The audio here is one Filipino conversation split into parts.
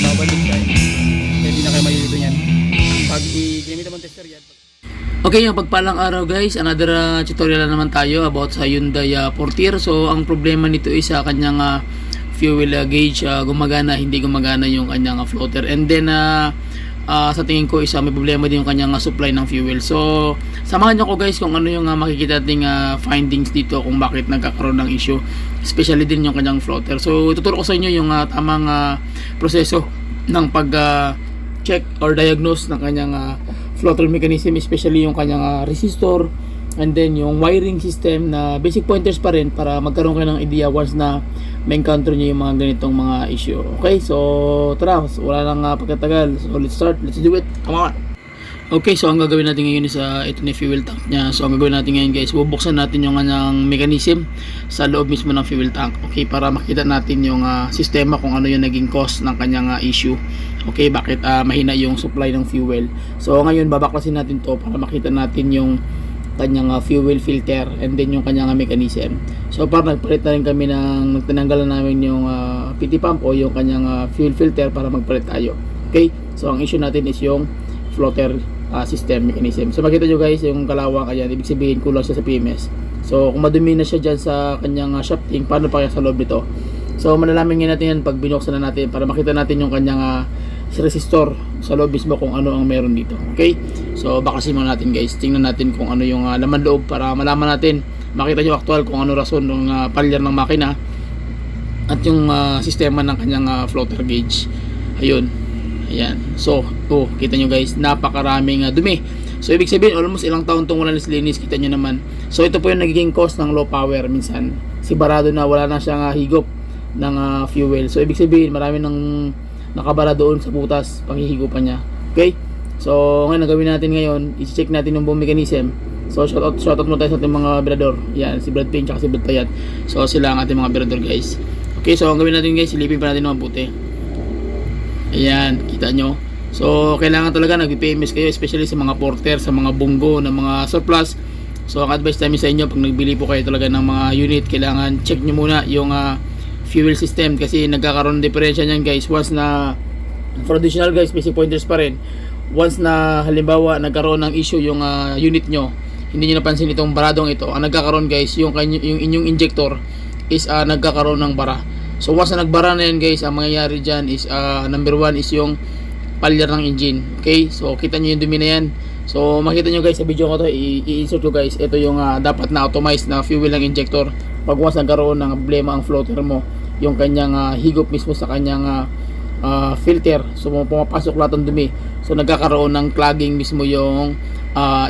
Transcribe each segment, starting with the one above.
Babalik tayo. Hindi na kayo malilito yan. Pag i-gamit naman tester yan. Okay, yung pagpalang araw guys, another tutorial na naman tayo about sa Hyundai Portier. So ang problema nito is sa kanyang fuel gauge, gumagana, hindi gumagana yung kanyang floater. And then sa tingin ko is may problema din yung kanyang supply ng fuel. So samahan nyo ko guys kung ano yung makikita nating findings dito kung bakit nagkakaroon ng issue, especially din yung kanyang floater. So tuturo ko sa inyo yung tamang proseso ng pag check or diagnose ng kanyang floater mechanism, especially yung kanyang resistor, and then yung wiring system na basic pointers pa rin para magkaroon kayo ng idea once na ma-encounter nyo yung mga ganitong mga issue. Okay, so tara, wala nang pagkatagal. So let's start, let's do it, come on. Okay, so ang gagawin natin ngayon is ito na fuel tank nya. So ang gagawin natin ngayon guys, bubuksan natin yung kanyang mechanism sa loob mismo ng fuel tank. Okay, para makita natin yung sistema kung ano yung naging cause ng kanyang issue. Okay, bakit mahina yung supply ng fuel. So ngayon babaklasin natin to para makita natin yung kanyang fuel filter and then yung kanyang mechanism. So para nagpalit na rin kami ng tinanggalan namin yung PT pump o yung kanyang fuel filter para magpalit tayo. Okay, so ang issue natin is yung floater system mechanism. So makita nyo guys yung kalawang, ayan, ibig sabihin kulang siya sa PMS. So kung madumi na siya dyan sa kanyang shafting, paano pa kaya sa loob nito? So malalaman nga natin yan pag binuksan na natin para makita natin yung kanyang resistor sa loob mismo kung ano ang meron dito. Okay, so baklasin muna natin guys, tingnan natin kung ano yung laman loob para malaman natin, makita nyo actual kung ano rason ng palyar ng makina at yung sistema ng kanyang floater gauge. Ayun, ayan. So kita nyo guys, napakaraming dumi. So ibig sabihin almost ilang taon itong wala linis, kita nyo naman. So ito po yung nagiging cause ng low power. Minsan sibarado na, wala na siyang higop ng fuel. So ibig sabihin marami ng nakabara doon sa butas panghihigupan niya. Okay, so ngayon ang gawin natin ngayon, i-check natin yung buong mechanism. So shoutout mo tayo sa ating mga birador. Yan, si Brad Payne at si Brad Payat. So sila ang ating mga birador guys. Okay, so ang gawin natin guys, silipin pa natin ng mabuti. Ayan, kita nyo. So kailangan talaga nag-PMS kayo, especially sa mga porter, sa mga bunggo, na mga surplus. So ang advice namin sa inyo, pag nagbili po kayo talaga ng mga unit, kailangan check nyo muna yung fuel system, kasi nagkakaroon ng diferensya niyan guys once na for additional guys, basic pointers pa rin. Once na halimbawa nagkaroon ng issue yung unit nyo, hindi nyo napansin itong baradong ito, ang nagkakaroon guys, yung inyong injector is nagkakaroon ng bara. So once na nagbara na yan guys, ang mangyayari dyan is number 1 is yung palyar ng engine. Okay, so kita nyo yung dumi na yan. So makita nyo guys sa video ko to, i-insert ko guys, ito yung dapat na automized na fuel ng injector. Pag once nagkaroon ng problema ang floater mo, yung kanyang higop mismo sa kanyang filter, so pumapasok lahat ng dumi, so nagkakaroon ng clogging mismo yung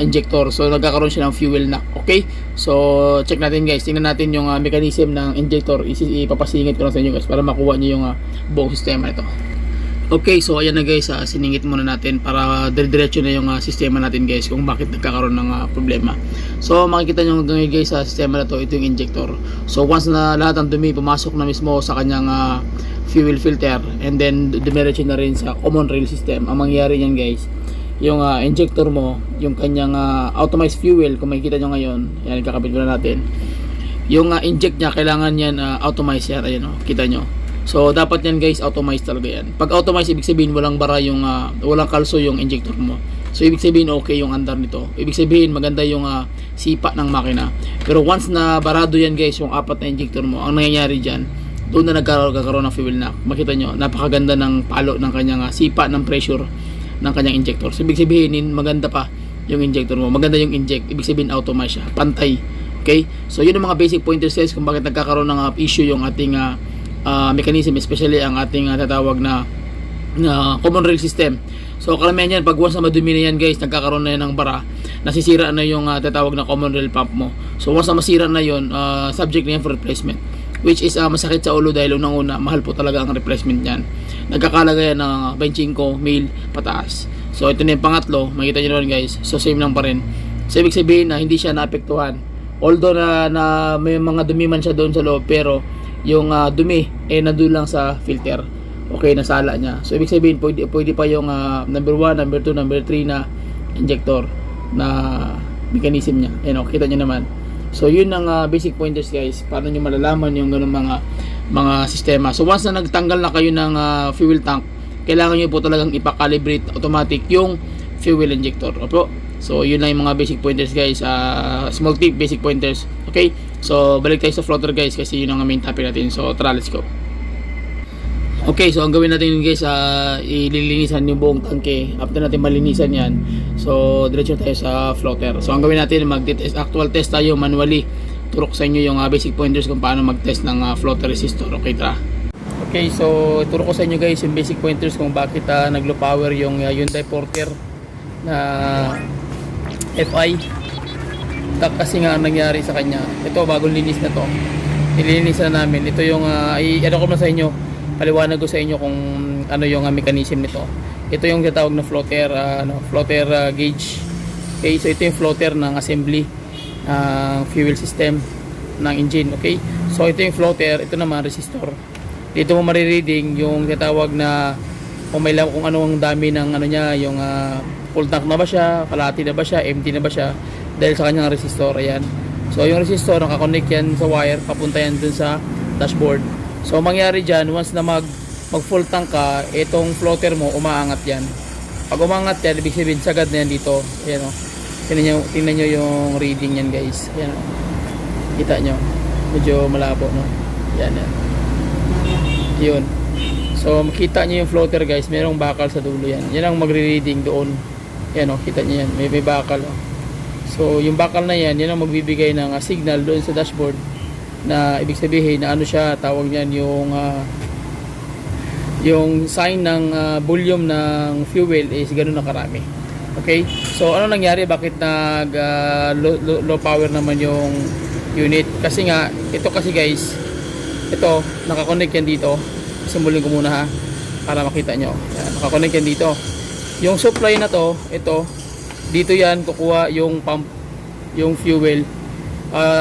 injector, so nagkakaroon siya ng fuel na. Okay, so check natin guys, tingnan natin yung mechanism ng injector. Ipapasingit ko lang sa inyo guys para makuha nyo yung buong sistema ito. Okay, so ayan na guys, siningit muna natin para dire-diretso na yung sistema natin guys kung bakit nagkakaroon ng problema. So makikita nyo ngayon guys sa sistema na to, ito yung injector. So once na lahat ng dumi pumasok na mismo sa kanyang fuel filter, and then dumiretso na rin sa common rail system, ang mangyayari nyan guys, yung injector mo, yung kanyang automized fuel, kung makikita nyo ngayon, yan, kakabit ko na natin, yung inject nya, kailangan yan automized yan, ayan o, kita nyo. So dapat yan guys, automized talaga yan. Pag automized, ibig sabihin walang bara yung walang kalso yung injector mo. So ibig sabihin okay yung andar nito. Ibig sabihin maganda yung sipa ng makina. Pero once na barado yan guys, yung apat na injector mo, ang nangyayari dyan, doon na nagkakaroon ng fuel knock. Makita nyo, napakaganda ng palo ng kanyang sipa ng pressure ng kanyang injector. So ibig sabihin maganda pa yung injector mo, maganda yung inject, ibig sabihin automized siya, pantay. Okay, so yun ang mga basic pointers guys kung bakit nagkakaroon ng issue yung ating mechanism, especially ang ating tatawag na common rail system. So karamihan yan, pag once na madumi na yan guys, nagkakaroon na yan ng bara, nasisira na yung tatawag na common rail pump mo. So once na masira na yun, subject na yan for replacement, which is masakit sa ulo dahil unang-una mahal po talaga ang replacement nyan. Nagkakalaga yan ng 25,000 pataas. So ito na yung pangatlo, makita nyo naman guys, so same lang pa rin. So ibig sabihin na hindi siya naapektuhan, although na may mga dumi man siya doon sa loob, pero yung dumi nandun lang sa filter, okay, nasala niya. So ibig sabihin pwede pa yung number 1, number 2, number 3 na injector na mechanism niya. Ayan, kita nyo naman. So yun ang basic pointers guys, paano nyo malalaman yung ganun mga sistema. So once na nagtanggal na kayo ng fuel tank, kailangan nyo po talagang ipakalibrate automatic yung fuel injector. Opo. So yun lang yung mga basic pointers guys, small tip, basic pointers. Okay, so balik tayo sa floater guys, kasi yun ang main topic natin. So tara, let's go. Okay, so ang gawin natin guys, ililinisan yung buong tangke. After natin malinisan yan, so diretso tayo sa floater. So ang gawin natin, mag-test, actual test tayo manually. Turok sa inyo yung basic pointers kung paano mag-test ng floater resistor. Okay, tara. Okay, so turo ko sa inyo guys yung basic pointers kung bakit nag-low power yung Hyundai Porter na FI. Kasi nga nangyari sa kanya, ito bagong linis na to, nililinis na namin. Ito yung ano ko na sa inyo, paliwanag ko sa inyo kung ano yung mechanism nito. Ito yung tinatawag na floater, floater gauge. Okay, so ito yung floater ng assembly fuel system ng engine. Okay, so ito yung floater, ito naman resistor. Dito mo marireading yung tinatawag na kung anong dami ng ano niya, yung full tank na ba siya, kalahati na ba siya, empty na ba siya, dahil sa kanyang resistor. Ayan, so yung resistor nakakonect yan sa wire, papunta yan dun sa dashboard. So mangyari dyan, once na mag full tank ka, itong floater mo umaangat yan. Pag umangat yan, ibig sabihin sagad na yan dito. Ayan o, tingnan nyo yung reading yan guys. Ayan o, kita nyo, medyo malabo no. Yan yan, yun. So makita nyo yung floater guys, merong bakal sa dulo yan. Yan ang magre-reading doon. Yan o, kita nyo yan, may bakal o. So yung bakal na yan, yan ang magbibigay ng signal doon sa dashboard, na ibig sabihin na ano siya, tawag niyan yung sign ng volume ng fuel is ganoon na karami. Okay, so ano nangyari, bakit nag low power naman yung unit? Kasi nga, ito kasi guys, ito nakakonect yan dito. Simbulin ko muna ha, para makita nyo. Yan, nakakonect yan dito. Yung supply na to, ito dito yan kukuha yung pump, yung fuel,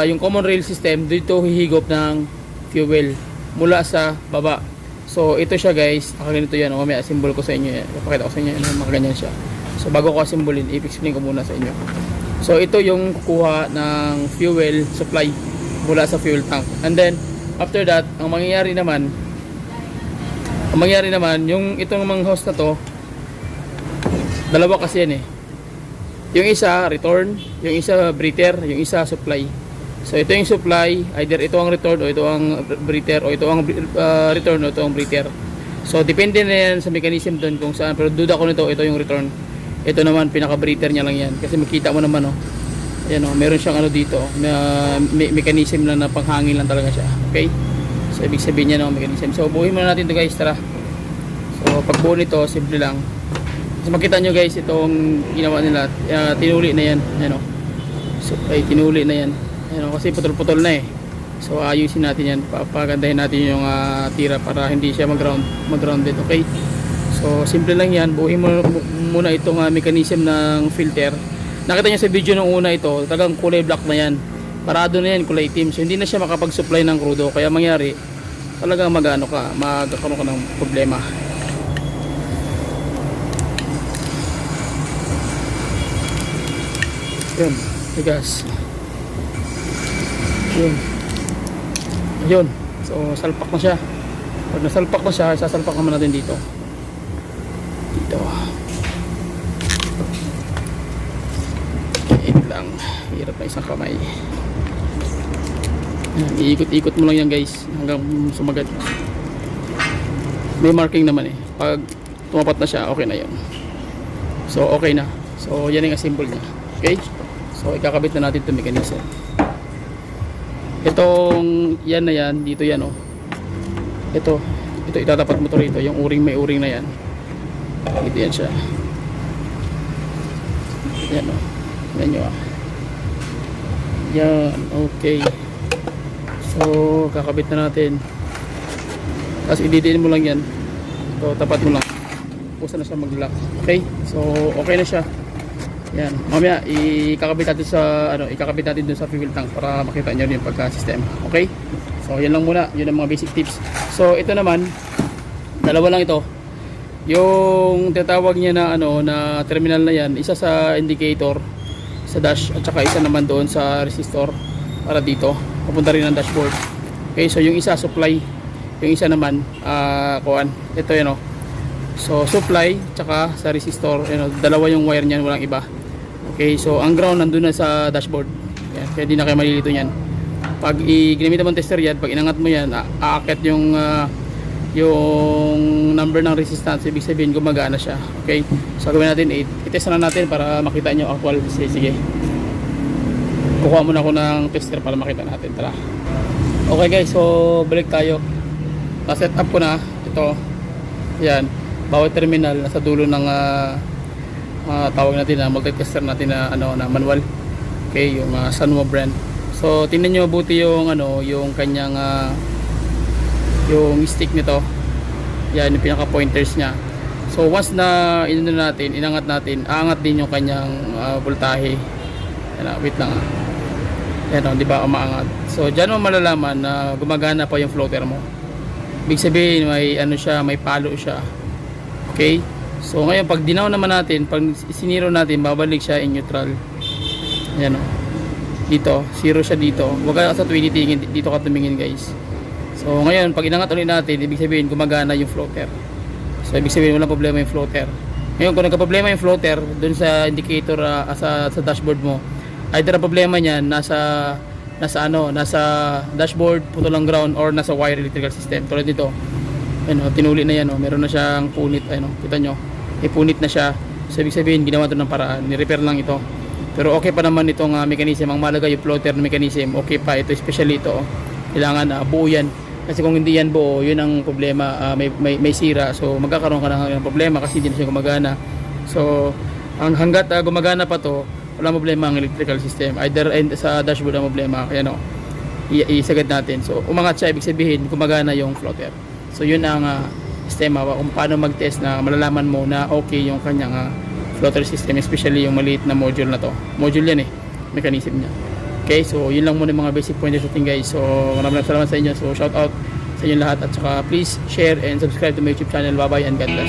yung common rail system, dito hihigop ng fuel mula sa baba. So ito siya guys, nakaganito yan. Mamaya symbol ko sa inyo yan, papakita ko sa inyo yan, makaganyan siya. So bago ko simbolin, i-explain ko muna sa inyo. So ito yung kukuha ng fuel supply mula sa fuel tank, and then after that, ang mangyayari naman, yung itong mga hose na to, dalawa kasi yan eh. Yung isa return, yung isa breather, yung isa supply. So ito yung supply, either ito ang return o ito ang breather, o ito ang return o ito ang breather. So depende na yan sa mechanism doon kung saan, pero duda ko nito, ito yung return. Ito naman pinaka breather niya lang yan, kasi makita mo naman oh. Ayan oh, meron siyang ano dito na mechanism lang na panghangin lang talaga siya. Okay? So ibig sabihin niya no, mechanism. So buuin muna natin ito guys, tara. So pagbuo nito, simple lang. So makita nyo guys, itong ginawa nila, tinuli na yan. Ayan o. So ay tinuli na yan. Ayan o, kasi putol-putol na eh. So ayusin natin yan, papagandahin natin yung tira para hindi siya mag-grounded. Okay? So simple lang yan. Buuin mo muna itong mechanism ng filter. Nakita nyo sa video ng una ito, talagang kulay black na yan. Parado na yan, kulay itim. So hindi na siya makapag-supply ng crudo. Kaya mangyari, talagang magkakaroon ka ng problema. Yun, tigas. Yun. So salpak na siya. Pag nasalpak na siya, sasalpak naman natin dito. Lang, hirap na isang kamay. Iikot-ikot mo lang yan guys hanggang sumagat. May marking naman eh. Pag tumapat na siya, okay na yun. So okay na. So yan yung symbol niya. Okay? So ikakabit na natin itong mechanism. Itong yan na yan, dito yan oh. Ito itatapat mo to rito, yung may uring na yan. Dito yan siya. Yan oh. Yan nyo ah. Yan, okay. So kakabit na natin. Tapos ididiin mo lang yan. So tapat mo lang. Pusa na siya mag-lock. Okay? So okay na siya. Yan. Mamaya ikakabit natin sa ikakabit natin dun sa fuel tank para makita niyo yung pagka-system. Okay? So yan lang muna. Yun ang mga basic tips. So ito naman, dalawa lang ito. Yung tinatawag niya na na terminal na yan, isa sa indicator sa dash, at saka isa naman doon sa resistor para dito papunta rin ang dashboard. Okay, so yung isa supply, yung isa naman ito yan So supply tsaka sa resistor, dalawa yung wire niyan, walang iba. Okay, so ang ground nandun na sa dashboard. Yan, kaya di na kayo malilito niyan. Pag ginamit mo tester yan, pag inangat mo yan, aakit yung number ng resistance, ibig sabihin gumagana siya. Okay, so gawin natin 8. I-test na natin para makita nyo actual. Sige, kukuha muna ako ng tester para makita natin. Tara. Okay guys, so balik tayo. Na-set up ko na ito. Yan, bawat terminal nasa dulo ng tawag natin na multi-tester natin na na manual. Okay, yung Sanwa brand. So tingnan niyo mabuti yung yung kanyang yung stick nito. Yan yung pinaka pointers niya. So once na inangat natin, aangat din yung kanyang voltahe. Yan, wait lang. Yan, di ba, umaangat. So diyan mo malalaman na gumagana pa yung floater mo. Ibig sabihin may may palo siya. Okay? So ngayon pag dinaw naman natin, pag siniro natin, babalik siya in neutral. Ayan o. Dito, zero siya dito. Huwag ka sa 20 tingin, dito ka tumingin guys. So ngayon pag inangat ulit natin, ibig sabihin gumagana yung floater. So ibig sabihin walang problema yung floater. Ngayon kung nagka-problema yung floater dun sa indicator sa dashboard mo, either ang problema niyan nasa dashboard, putol ng ground, or nasa wire electrical system. Tulad dito, tinuli na yan, meron na siyang punit, kita nyo, punit na siya. So ibig sabihin ginawa ito ng paraan, ni-repair lang ito. Pero okay pa naman itong mechanism. Ang mahalaga yung floater na mechanism, okay pa ito, especially ito, kailangan buo yan. Kasi kung hindi yan buo, yun ang problema, may sira. So magkakaroon ka ng problema kasi hindi na siya gumagana. So hanggat gumagana pa to, wala problema ang electrical system. Either sa dashboard ang problema, kaya isagad natin. So umangat siya, ibig sabihin gumagana yung floater. So yun ang sistema kung paano mag-test na malalaman mo na okay yung kanyang floater system, especially yung maliit na module na to. Module yan mechanism niya. Okay, so yun lang muna yung mga basic pointers natin guys. So maraming salamat sa inyo. So shout out sa inyo lahat, at saka please share and subscribe to my YouTube channel. Bye bye and God bless.